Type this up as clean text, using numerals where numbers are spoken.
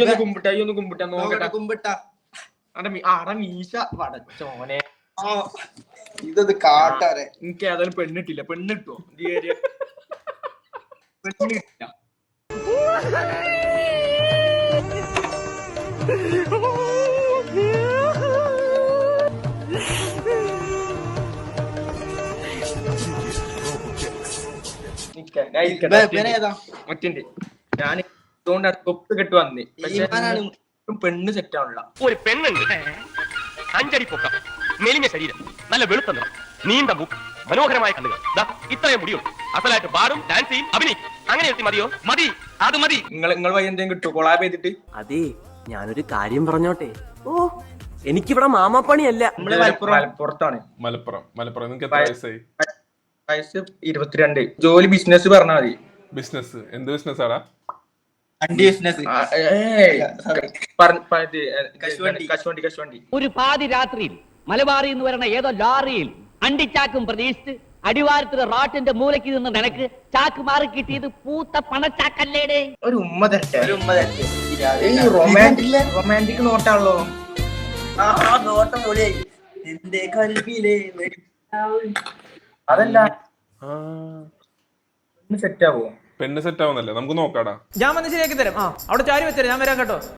ഒന്ന് കുമ്പിട്ട നോക്കട്ടെ. കുമ്പിട്ട ആടെ മീശ പടച്ചോനെ. ഇതത് കാട്ടാരെ. എനിക്ക് ഏതായാലും പെണ്ണിട്ടില്ല. പെണ്ണിട്ടോ പെണ്ണിട്ടില്ല. മറ്റുണ്ട് ഞാൻ ഇതുകൊണ്ട് തൊപ്പ് കെട്ട് വന്നേ. പക്ഷെ പെണ്ണ് സെറ്റ് ആവണില്ല. ഒരു പെണ്ണുണ്ട്, 5 അടി പൊക്കം, മെലിഞ്ഞ ശരീരം, നല്ല വെളുത്ത നിറം, നീണ്ട മൂക്ക്, മനോഹരമായ കണ്ണുകൾ, ഇത്രയും മുടിയുണ്ട്. അസലായിട്ട് പാടും, ഡാൻസ് ചെയ്യും, അഭിനയിക്കും. അങ്ങനെ എത്തി മതിയോ? മതി, അത് മതി. നിങ്ങൾ വഴി എന്തെങ്കിലും കിട്ടുമോ കൊളാബ് ചെയ്തിട്ട്? അതെ, ഞാനൊരു കാര്യം പറഞ്ഞോട്ടെ. ഓ, എനിക്കിവിടെ മാമാപ്പണിയല്ല. മലപ്പുറത്താണ്. മലപ്പുറം. നിങ്ങൾക്ക് എത്ര വയസ്സായി? വയസ്സ് 22. ജോലി ബിസിനസ് പറഞ്ഞാൽ മതി. ബിസിനസ്? എന്ത് ബിസിനസ് ആടാ? കശുവണ്ടി. ഒരു പാതി രാത്രിയിൽ മലബാറിൽ നിന്ന് വരണ ഏതോ ലോറിയിൽ അണ്ടിച്ചാക്കും പ്രതീക്ഷിച്ച് അടിവാരത്തിലെ റോട്ടിന്റെ മൂലയ്ക്ക് നിന്ന് നിനക്ക് ചാക്ക് മാറി കിട്ടിയത് പൂത്ത പണച്ചാക്കല്ലേടേ. ഒരു ഉമ്മ തരട്ടെ. റൊമാൻറ്റിക് നോട്ടാണല്ലോ. അതല്ല സെറ്റ് ആവോ? പെണ്ണ് സെറ്റ് ആവുന്നല്ലേ, നമുക്ക് നോക്കാടാ. ഞാൻ വന്ന് ശരിയാക്കി തരാം. അവിടെ ചാരി വെച്ചേരാം, ഞാൻ വരാം കേട്ടോ.